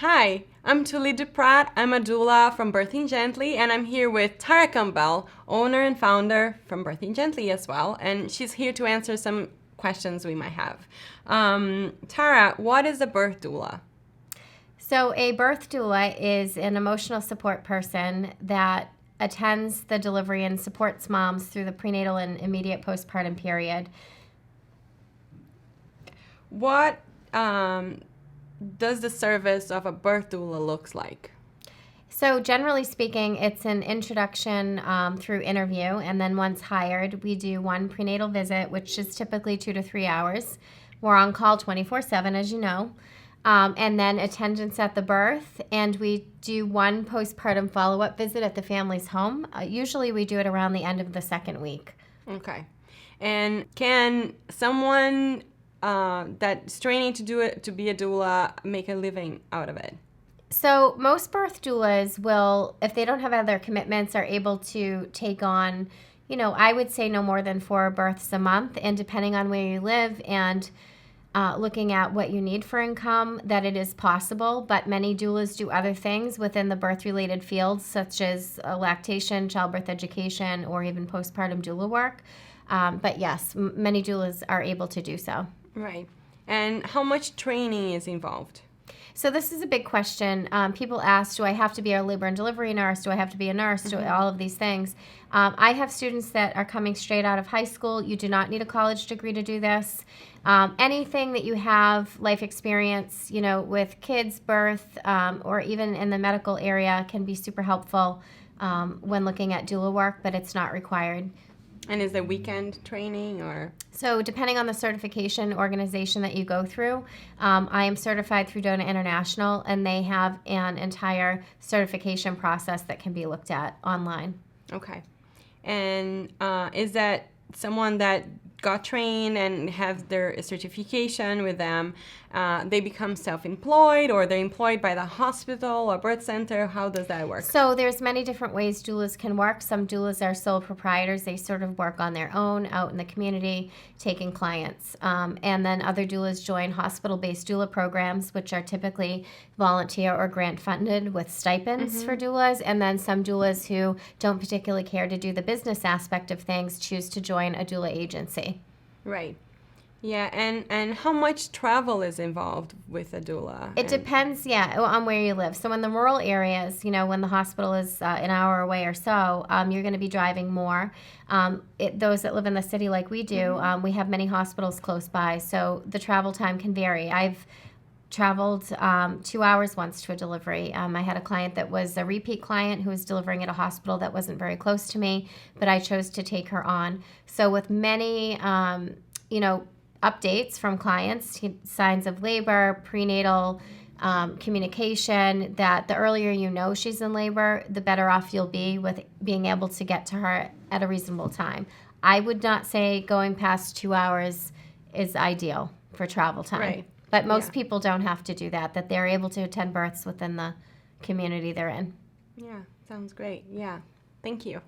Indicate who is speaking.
Speaker 1: Hi, I'm Tuly Duprat. I'm a doula from Birthing Gently, and I'm here with Tara Campbell, owner and founder from Birthing Gently as well, and she's here to answer some questions we might have. Tara, what is a birth doula?
Speaker 2: So a birth doula is an emotional support person that attends the delivery and supports moms through the prenatal and immediate postpartum period.
Speaker 1: What does the service of a birth doula looks like?
Speaker 2: So generally speaking, it's an introduction through interview, and then once hired, we do one prenatal visit, which is typically 2 to 3 hours. We're on call 24/7, as you know. And then attendance at the birth, and we do one postpartum follow-up visit at the family's home. Usually we do it around the end of the second week.
Speaker 1: Okay. And can someone that's training to be a doula make a living out of it?
Speaker 2: So most birth doulas will, if they don't have other commitments, are able to take on, I would say no more than 4 births a month, and depending on where you live and looking at what you need for income, that it is possible. But many doulas do other things within the birth-related fields, such as lactation, childbirth education, or even postpartum doula work. But yes, many doulas are able to do so.
Speaker 1: Right. And how much training is involved?
Speaker 2: So this is a big question. People ask, do I have to be a labor and delivery nurse? Do I have to be a nurse? Do all of these things? I have students that are coming straight out of high school. You do not need a college degree to do this. Anything that you have life experience, with kids, birth, or even in the medical area can be super helpful when looking at doula work, but it's not required.
Speaker 1: And is it weekend training or?
Speaker 2: So depending on the certification organization that you go through, I am certified through DONA International, and they have an entire certification process that can be looked at online.
Speaker 1: Okay. And is that someone that got trained and have their certification with them, they become self-employed, or they're employed by the hospital or birth center? How does that work?
Speaker 2: So there's many different ways doulas can work. Some doulas are sole proprietors. They sort of work on their own out in the community, taking clients. And then other doulas join hospital-based doula programs, which are typically volunteer or grant-funded with stipends for doulas. And then some doulas who don't particularly care to do the business aspect of things choose to join a doula agency.
Speaker 1: Right. Yeah, and how much travel is involved with a doula?
Speaker 2: It depends, on where you live. So in the rural areas, when the hospital is an hour away or so, you're going to be driving more. Those that live in the city like we do, we have many hospitals close by, so the travel time can vary. I've traveled 2 hours once to a delivery. I had a client that was a repeat client who was delivering at a hospital that wasn't very close to me, but I chose to take her on. So with many, updates from clients, signs of labor, prenatal communication, that the earlier you know she's in labor, the better off you'll be with being able to get to her at a reasonable time. I would not say going past 2 hours is ideal for travel time.
Speaker 1: Right.
Speaker 2: But most people don't have to do that they're able to attend births within the community they're in.
Speaker 1: Yeah, sounds great. Yeah. Thank you.